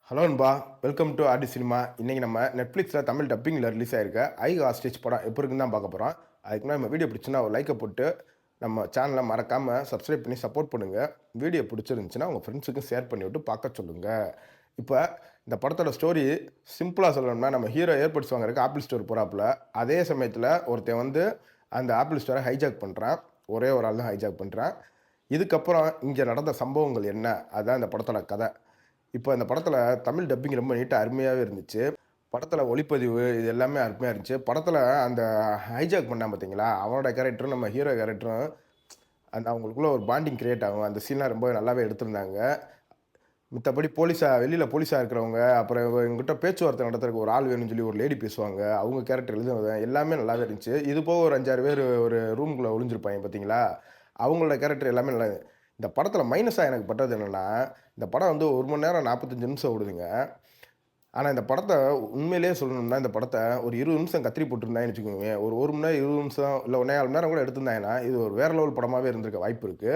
Hello நண்பா, welcome to RT cinema. இன்னைக்கு நம்ம நெட்ஃப்ளிக்ஸில் தமிழ் டப்பிங்கில் ரிலீஸ் ஆயிருக்க ஐ ஹாஸ்டேஜ் படம் எப்படி இருக்குன்னு தான் பார்க்க போகிறோம். அதுக்கு முன்னாடி நம்ம வீடியோ பிடிச்சுன்னா ஒரு லைக்கை போட்டு நம்ம சேனலை மறக்காமல் சப்ஸ்கிரைப் பண்ணி சப்போர்ட் பண்ணுங்கள். வீடியோ பிடிச்சிருந்துச்சுன்னா உங்கள் ஃப்ரெண்ட்ஸுக்கும் ஷேர் பண்ணி விட்டு பார்க்க சொல்லுங்கள். இப்போ இந்த படத்தோட ஸ்டோரி சிம்பிளாக சொல்லணும்னா, நம்ம ஹீரோ ஏர்பட்ஸ் வாங்குறதுக்கு ஆப்பிள் ஸ்டோர் போகிறாப்புல. அதே சமயத்தில் ஒருத்தன் வந்து அந்த ஆப்பிள் ஸ்டோரை ஹைஜாக் பண்ணுறான். ஒரே ஒரு ஆள் தான் ஹைஜாக் பண்ணுறான். இதுக்கப்புறம் இங்கே நடந்த சம்பவங்கள் என்ன, அதுதான் இந்த படத்தோட கதை. இப்போ இந்த படத்தில் தமிழ் டப்பிங் ரொம்ப நீட்டாக அருமையாகவே இருந்துச்சு. படத்தில் ஒளிப்பதிவு இது எல்லாமே அருமையாக இருந்துச்சு. படத்தில் அந்த ஹைஜாக் பண்ணான் பார்த்தீங்களா, அவனோட கேரக்டரும் நம்ம ஹீரோ கேரக்டரும் அந்த அவங்களுக்குள்ள ஒரு பாண்டிங் கிரியேட் ஆகும். அந்த சீன்லாம் ரொம்ப நல்லாவே எடுத்திருந்தாங்க. மித்தபடி வெளியில் போலீஸாக இருக்கிறவங்க, அப்புறம் இவங்ககிட்ட பேச்சுவார்த்தை நடத்துறதுக்கு ஒரு ஆள் வேணும்னு சொல்லி ஒரு லேடி பேசுவாங்க. அவங்க கேரக்டர் எழுதுனது எல்லாமே நல்லாவே இருந்துச்சு. இது போக ஒரு 5, 6 பேர் ஒரு ரூம்குள்ளே ஒளிஞ்சிருப்பாங்க பார்த்தீங்களா, அவங்களோட கேரக்டர் எல்லாமே நல்லா. இந்த படத்தில் மைனஸாக எனக்கு பட்டது என்னென்னா, இந்த படம் வந்து 1 மணி நேரம் 45 நிமிஷம் ஓடுதுங்க. ஆனா இந்த படத்த உண்மையிலேயே சொல்லணும்னா, இந்த படத்த ஒரு 20 நிமிஷம் கத்திரி போட்டிருந்தாங்கன்னு வச்சுக்கோங்க. ஒரு 1 மணி நேரம் 20 நிமிஷம் இல்ல 1 1/4 மணி நேரம் கூட எடுத்திருந்தாங்கன்னா, இது ஒரு வேற லெவல் படமாவே இருந்திருக்க வாய்ப்பு இருக்கு.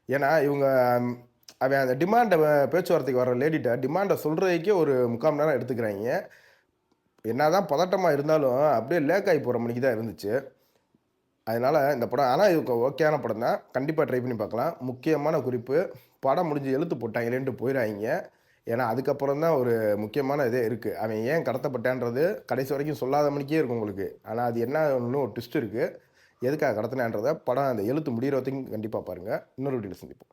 ஏன்னா, இவங்க அவன் அந்த டிமாண்ட பேச்சுவார்த்தைக்கு வர லேடிட்ட டிமாண்ட சொல்றதுக்கே ஒரு 3/4 மணி நேரம் எடுத்துக்கிறாய்ங்க. என்னதான் பதட்டமா இருந்தாலும், அப்படியே லேக் ஆயி போற மாணிக்கு தான் இருந்துச்சு. அதனால இந்த படம் ஆனா இது ஓகேயான படம் தான். கண்டிப்பா ட்ரை பண்ணி பார்க்கலாம். முக்கியமான குறிப்பு, படம் முடிஞ்சு இழுத்து போட்டாய்ங்களேன்ட்டு போயிறாய்ங்க. ஏன்னா, அதுக்கப்புறம் தான் ஒரு முக்கியமான இதே இருக்கு. அவன் ஏன் கடத்தப்பட்டான்றது கடைசி வரைக்கும் சொல்லாத மாணிக்கே இருக்கும் உங்களுக்கு. ஆனா, அது என்னன்னு ஒரு ட்விஸ்ட் இருக்கு. எதுக்காக கடத்தினான்றத படம் அந்த எழுத்து முடியிற வரைக்கும் கண்டிப்பா பாருங்க. இன்னொரு வீடியோல சந்திப்போம்.